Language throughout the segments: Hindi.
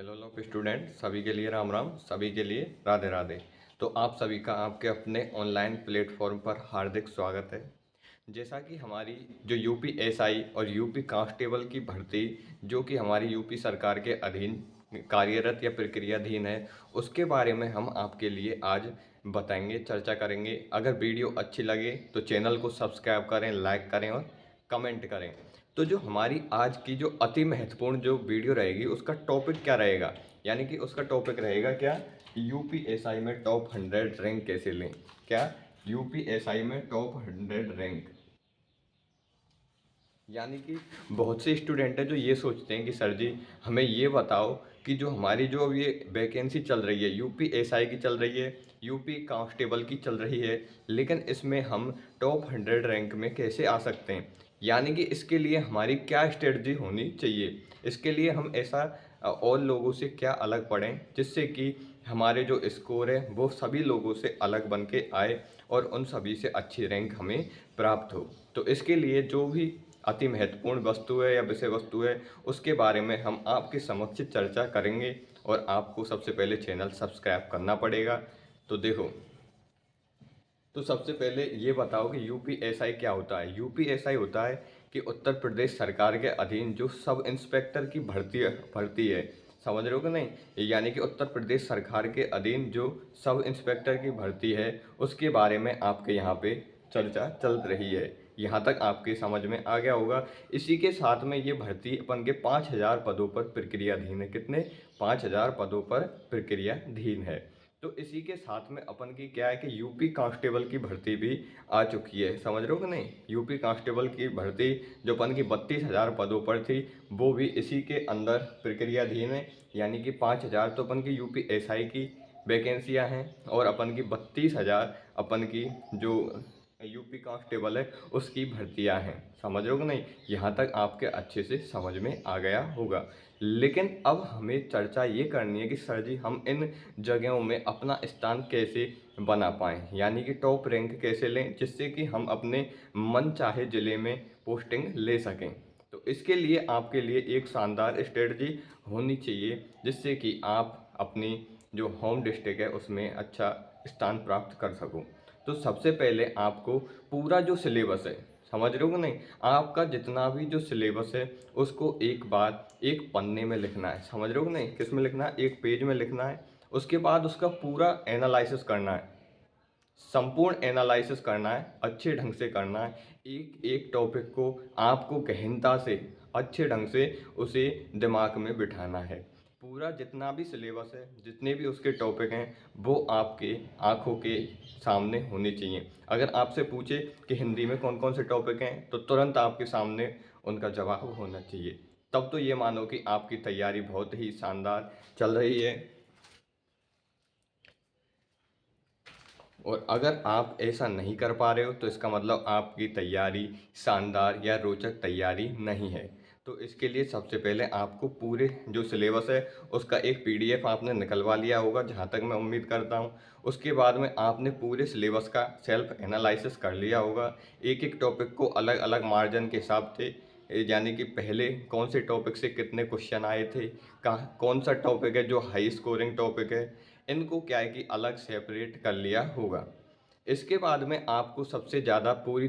हेलो लोग स्टूडेंट सभी के लिए राम राम, सभी के लिए राधे राधे। तो आप सभी का आपके अपने ऑनलाइन प्लेटफॉर्म पर हार्दिक स्वागत है। जैसा कि हमारी जो यूपी एसआई और यूपी कांस्टेबल की भर्ती जो कि हमारी यूपी सरकार के अधीन कार्यरत या प्रक्रियाधीन है, उसके बारे में हम आपके लिए आज बताएंगे, चर्चा करेंगे। अगर वीडियो अच्छी लगे तो चैनल को सब्सक्राइब करें, लाइक करें और कमेंट करें। तो जो हमारी आज की जो अति महत्वपूर्ण जो वीडियो रहेगी उसका टॉपिक क्या रहेगा, यानी कि उसका टॉपिक रहेगा क्या, यूपीएसआई में टॉप 100 रैंक कैसे लें। क्या, यूपीएसआई में टॉप 100 रैंक। यानी कि बहुत से स्टूडेंट हैं जो ये सोचते हैं कि सर जी हमें ये बताओ कि जो हमारी जो अब ये वैकेंसी चल रही है, यूपी एसआई की चल रही है, यूपी कांस्टेबल की चल रही है, लेकिन इसमें हम टॉप 100 रैंक में कैसे आ सकते हैं। यानी कि इसके लिए हमारी क्या स्ट्रेटजी होनी चाहिए, इसके लिए हम ऐसा और लोगों से क्या अलग पढ़ें जिससे कि हमारे जो स्कोर है वो सभी लोगों से अलग बन के आए और उन सभी से अच्छी रैंक हमें प्राप्त हो। तो इसके लिए जो भी अति महत्वपूर्ण वस्तु है या विषय वस्तु है उसके बारे में हम आपके समक्ष चर्चा करेंगे। और आपको सबसे पहले चैनल सब्सक्राइब करना पड़ेगा। तो देखो, तो सबसे पहले ये बताओ कि यूपीएसआई क्या होता है। यूपीएसआई होता है कि उत्तर प्रदेश सरकार के अधीन जो सब इंस्पेक्टर की भर्ती है। समझ रहे हो कि नहीं, यानी कि उत्तर प्रदेश सरकार के अधीन जो सब इंस्पेक्टर की भर्ती है उसके बारे में आपके यहाँ पे चर्चा चल रही है। यहाँ तक आपके समझ में आ गया होगा। इसी के साथ में ये भर्ती अपन के 5,000 पदों पर प्रक्रियाधीन है। कितने? 5,000 पदों पर प्रक्रियाधीन है। तो इसी के साथ में अपन की क्या है कि यूपी कांस्टेबल की भर्ती भी आ चुकी है। समझ रहे हो कि नहीं, यूपी कांस्टेबल की भर्ती जो अपन की 32,000 पदों पर थी वो भी इसी के अंदर प्रक्रियाधीन है। यानी कि 5,000 तो अपन की यूपी एसआई की वैकेंसियां हैं और अपन की 32,000 अपन की जो यूपी कांस्टेबल है उसकी भर्तियां हैं। समझ रहे हो कि नहीं, यहाँ तक आपके अच्छे से समझ में आ गया होगा। लेकिन अब हमें चर्चा ये करनी है कि सर जी हम इन जगहों में अपना स्थान कैसे बना पाएँ, यानी कि टॉप रैंक कैसे लें जिससे कि हम अपने मन चाहे ज़िले में पोस्टिंग ले सकें। तो इसके लिए आपके लिए एक शानदार स्ट्रेटजी होनी चाहिए जिससे कि आप अपनी जो होम डिस्ट्रिक्ट है उसमें अच्छा स्थान प्राप्त कर सको। तो सबसे पहले आपको पूरा जो सिलेबस है, समझ रहे हो कि नहीं, आपका जितना भी जो सिलेबस है उसको एक बार एक पन्ने में लिखना है। समझ रहे हो कि नहीं, किस में लिखना है, एक पेज में लिखना है। उसके बाद उसका पूरा एनालिसिस करना है, संपूर्ण एनालिसिस करना है, अच्छे ढंग से करना है। एक एक टॉपिक को आपको गहनता से अच्छे ढंग से उसे दिमाग में बिठाना है। पूरा जितना भी सिलेबस है, जितने भी उसके टॉपिक हैं वो आपके आँखों के सामने होने चाहिए। अगर आपसे पूछे कि हिंदी में कौन कौन से टॉपिक हैं तो तुरंत आपके सामने उनका जवाब होना चाहिए। तब तो ये मानो कि आपकी तैयारी बहुत ही शानदार चल रही है। और अगर आप ऐसा नहीं कर पा रहे हो तो इसका मतलब आपकी तैयारी शानदार या रोचक तैयारी नहीं है। तो इसके लिए सबसे पहले आपको पूरे जो सिलेबस है उसका एक पीडीएफ आपने निकलवा लिया होगा, जहाँ तक मैं उम्मीद करता हूँ। उसके बाद में आपने पूरे सिलेबस का सेल्फ एनालिसिस कर लिया होगा, एक एक टॉपिक को अलग अलग मार्जिन के हिसाब से, यानी कि पहले कौन से टॉपिक से कितने क्वेश्चन आए थे, कहाँ कौन सा टॉपिक है जो हाई स्कोरिंग टॉपिक है, इनको क्या है कि अलग सेपरेट कर लिया होगा। इसके बाद में आपको सबसे ज़्यादा पूरी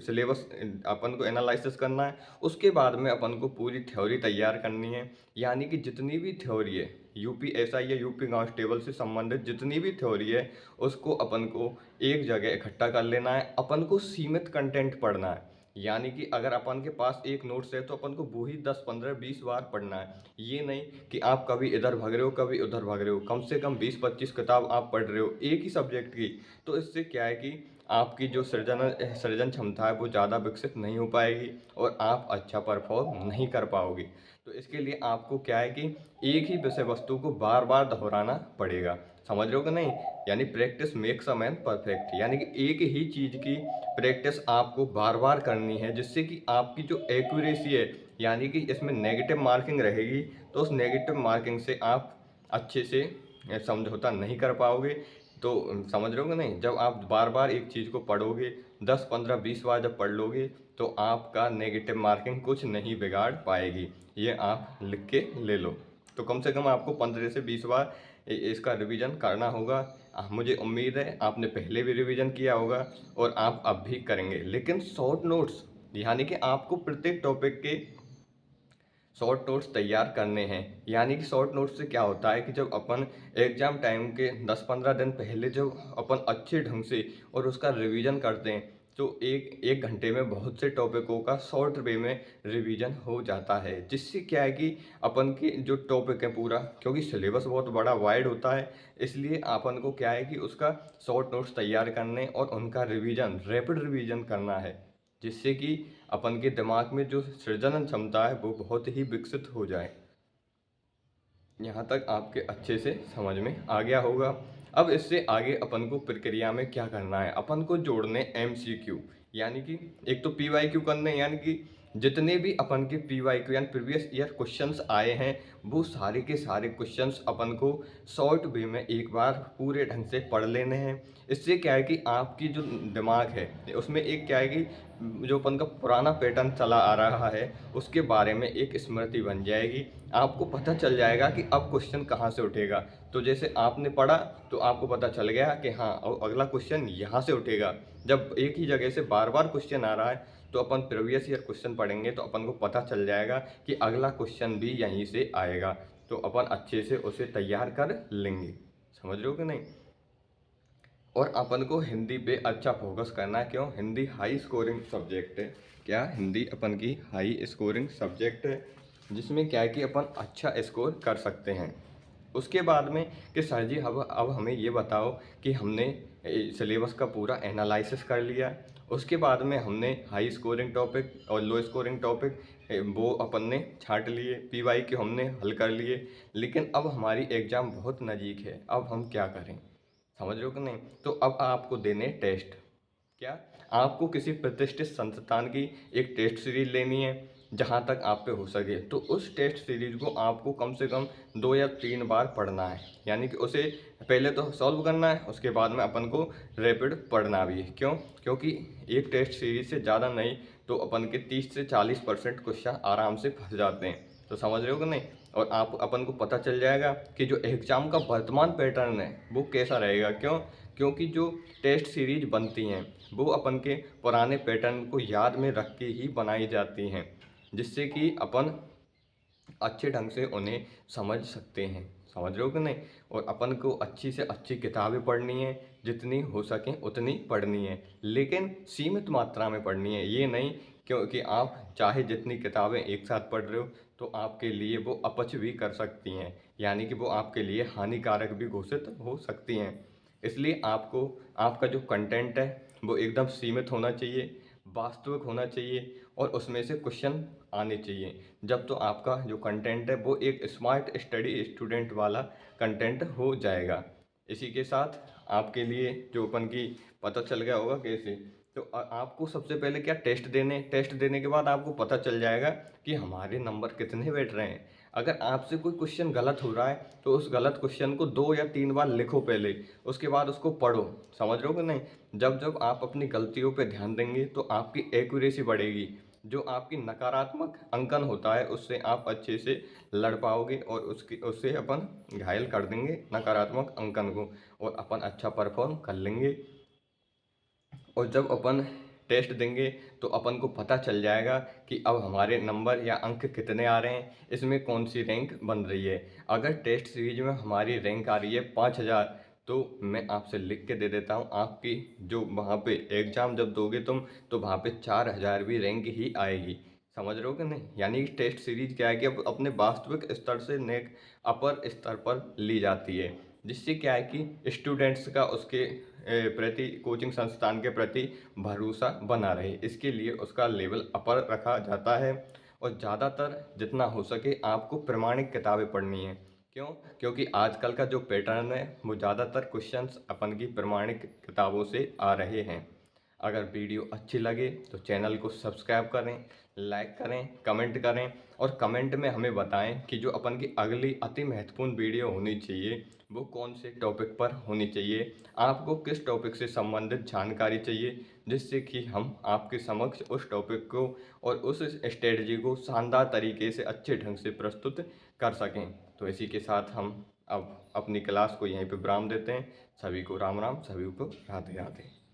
सिलेबस अपन को एनालिसिस करना है। उसके बाद में अपन को पूरी थ्योरी तैयार करनी है, यानी कि जितनी भी थ्योरी है यूपी एसआई या यूपी कांस्टेबल से संबंधित जितनी भी थ्योरी है उसको अपन को एक जगह इकट्ठा कर लेना है। अपन को सीमित कंटेंट पढ़ना है, यानी कि अगर अपन के पास एक नोट्स है तो अपन को वो ही 10 15 20 बार पढ़ना है। ये नहीं कि आप कभी इधर भाग रहे हो कभी उधर भाग रहे हो, कम से कम 20 25 किताब आप पढ़ रहे हो एक ही सब्जेक्ट की। तो इससे क्या है कि आपकी जो सृजन क्षमता है वो ज़्यादा विकसित नहीं हो पाएगी और आप अच्छा परफॉर्म नहीं कर पाओगे। तो इसके लिए आपको क्या है कि एक ही विषय वस्तु को बार बार दोहराना पड़ेगा। समझ रहे हो कि नहीं, यानी practice makes a man perfect, यानी कि एक ही चीज़ की प्रैक्टिस आपको बार बार करनी है जिससे कि आपकी जो एक्यूरेसी है, यानी कि इसमें नेगेटिव मार्किंग रहेगी तो उस नेगेटिव मार्किंग से आप अच्छे से समझौता नहीं कर पाओगे। तो समझ रहे हो कि नहीं, जब आप बार बार एक चीज़ को पढ़ोगे 10 15 20 बार जब पढ़ लोगे तो आपका नेगेटिव मार्किंग कुछ नहीं बिगाड़ पाएगी। ये आप लिख के ले लो। तो कम से कम आपको 15 से 20 बार इसका रिवीजन करना होगा। मुझे उम्मीद है आपने पहले भी रिवीजन किया होगा और आप अब भी करेंगे। लेकिन शॉर्ट नोट्स यानी कि आपको प्रत्येक टॉपिक के शॉर्ट नोट्स तैयार करने हैं। यानी कि शॉर्ट नोट्स से क्या होता है कि जब अपन एग्ज़ाम टाइम के 10-15 दिन पहले जब अपन अच्छे ढंग से और उसका रिवीजन करते हैं तो एक घंटे में बहुत से टॉपिकों का शॉर्ट वे में रिवीजन हो जाता है। जिससे क्या है कि अपन की जो टॉपिक है पूरा, क्योंकि सिलेबस बहुत बड़ा वाइड होता है, इसलिए अपन को क्या है कि उसका शॉर्ट नोट्स तैयार करने और उनका रिवीजन रैपिड रिवीजन करना है। जिससे कि अपन के दिमाग में जो सृजन क्षमता है वो बहुत ही विकसित हो जाए। यहाँ तक आपके अच्छे से समझ में आ गया होगा। अब इससे आगे अपन को प्रक्रिया में क्या करना है, अपन को जोड़ने MCQ यानी कि एक तो PYQ करने, यानी कि जितने भी अपन के PYQ यानी प्रीवियस ईयर क्वेश्चंस आए हैं वो सारे के सारे क्वेश्चंस अपन को शॉर्ट वे में एक बार पूरे ढंग से पढ़ लेने हैं। इससे क्या है कि आपकी जो दिमाग है उसमें एक क्या है कि जो अपन का पुराना पैटर्न चला आ रहा है उसके बारे में एक स्मृति बन जाएगी। आपको पता चल जाएगा कि अब क्वेश्चन कहाँ से उठेगा। तो जैसे आपने पढ़ा तो आपको पता चल गया कि हाँ अब अगला क्वेश्चन यहाँ से उठेगा। जब एक ही जगह से बार बार क्वेश्चन आ रहा है तो अपन प्रीवियस ईयर क्वेश्चन पढ़ेंगे तो अपन को पता चल जाएगा कि अगला क्वेश्चन भी यहीं से आएगा। तो अपन अच्छे से उसे तैयार कर लेंगे। समझ रहे हो कि नहीं। और अपन को हिंदी पे अच्छा फोकस करना है। क्यों? हिंदी हाई स्कोरिंग सब्जेक्ट है। क्या? हिंदी अपन की हाई स्कोरिंग सब्जेक्ट है जिसमें क्या है कि अपन अच्छा स्कोर कर सकते हैं। उसके बाद में कि सर जी अब हमें ये बताओ कि हमने सिलेबस का पूरा एनालिसिस कर लिया, उसके बाद में हमने हाई स्कोरिंग टॉपिक और लो स्कोरिंग टॉपिक वो अपन ने छांट लिए, PYQ हमने हल कर लिए, लेकिन अब हमारी एग्ज़ाम बहुत नज़दीक है, अब हम क्या करें? समझ रहे हो कि नहीं। तो अब आपको देने टेस्ट। क्या? आपको किसी प्रतिष्ठित संस्थान की एक टेस्ट सीरीज लेनी है जहाँ तक आप पे हो सके। तो उस टेस्ट सीरीज को आपको कम से कम 2 या 3 बार पढ़ना है। यानी कि उसे पहले तो सॉल्व करना है, उसके बाद में अपन को रैपिड पढ़ना भी है। क्यों? क्योंकि एक टेस्ट सीरीज से ज़्यादा नहीं तो अपन के 30 से 40% क्वेश्चन आराम से फंस जाते हैं। तो समझ रहे हो कि नहीं। और आप अपन को पता चल जाएगा कि जो एग्ज़ाम का वर्तमान पैटर्न है वो कैसा रहेगा। क्यों? क्योंकि जो टेस्ट सीरीज बनती हैं वो अपन के पुराने पैटर्न को याद में रख के ही बनाई जाती हैं, जिससे कि अपन अच्छे ढंग से उन्हें समझ सकते हैं। समझ रहे हो कि नहीं। और अपन को अच्छी से अच्छी किताबें पढ़नी है, जितनी हो सकें उतनी पढ़नी है, लेकिन सीमित मात्रा में पढ़नी है। ये नहीं क्योंकि आप चाहे जितनी किताबें एक साथ पढ़ रहे हो तो आपके लिए वो अपच भी कर सकती हैं, यानी कि वो आपके लिए हानिकारक भी घोषित हो सकती हैं। इसलिए आपको आपका जो कंटेंट है वो एकदम सीमित होना चाहिए, वास्तविक होना चाहिए और उसमें से क्वेश्चन आने चाहिए। जब तो आपका जो कंटेंट है वो एक स्मार्ट स्टडी स्टूडेंट वाला कंटेंट हो जाएगा। इसी के साथ आपके लिए जो अपन की पता चल गया होगा कैसे। तो आपको सबसे पहले क्या टेस्ट देने के बाद आपको पता चल जाएगा कि हमारे नंबर कितने बैठ रहे हैं। अगर आपसे कोई क्वेश्चन गलत हो रहा है तो उस गलत क्वेश्चन को 2 या 3 बार लिखो पहले, उसके बाद उसको पढ़ो। समझ रहे हो कि नहीं। जब जब आप अपनी गलतियों पे ध्यान देंगे तो आपकी एक्यूरेसी बढ़ेगी। जो आपकी नकारात्मक अंकन होता है उससे आप अच्छे से लड़ पाओगे और उससे अपन घायल कर देंगे नकारात्मक अंकन को और अपन अच्छा परफॉर्म कर लेंगे। और जब अपन टेस्ट देंगे तो अपन को पता चल जाएगा कि अब हमारे नंबर या अंक कितने आ रहे हैं, इसमें कौन सी रैंक बन रही है। अगर टेस्ट सीरीज में हमारी रैंक आ रही है 5000 तो मैं आपसे लिख के दे देता हूँ, आपकी जो वहाँ पे एग्ज़ाम जब दोगे तुम तो वहाँ पे 4000 भी रैंक ही आएगी। समझ रहे हो कि नहीं। यानी कि टेस्ट सीरीज क्या है कि अब अपने वास्तविक स्तर से नेक अपर स्तर पर ली जाती है, जिससे क्या है कि स्टूडेंट्स का उसके प्रति कोचिंग संस्थान के प्रति भरोसा बना रहे। इसके लिए उसका लेवल अपर रखा जाता है। और ज़्यादातर जितना हो सके आपको प्रमाणिक किताबें पढ़नी है। क्यों? क्योंकि आजकल का जो पैटर्न है वो ज़्यादातर क्वेश्चंस अपन की प्रमाणिक किताबों से आ रहे हैं। अगर वीडियो अच्छी लगे तो चैनल को सब्सक्राइब करें, लाइक करें, कमेंट करें और कमेंट में हमें बताएं कि जो अपन की अगली अति महत्वपूर्ण वीडियो होनी चाहिए वो कौन से टॉपिक पर होनी चाहिए, आपको किस टॉपिक से संबंधित जानकारी चाहिए, जिससे कि हम आपके समक्ष उस टॉपिक को और उस स्ट्रेटजी को शानदार तरीके से अच्छे ढंग से प्रस्तुत कर सकें। तो इसी के साथ हम अब अपनी क्लास को यहीं पे विराम देते हैं। सभी को राम राम, सभी को राधे राधे।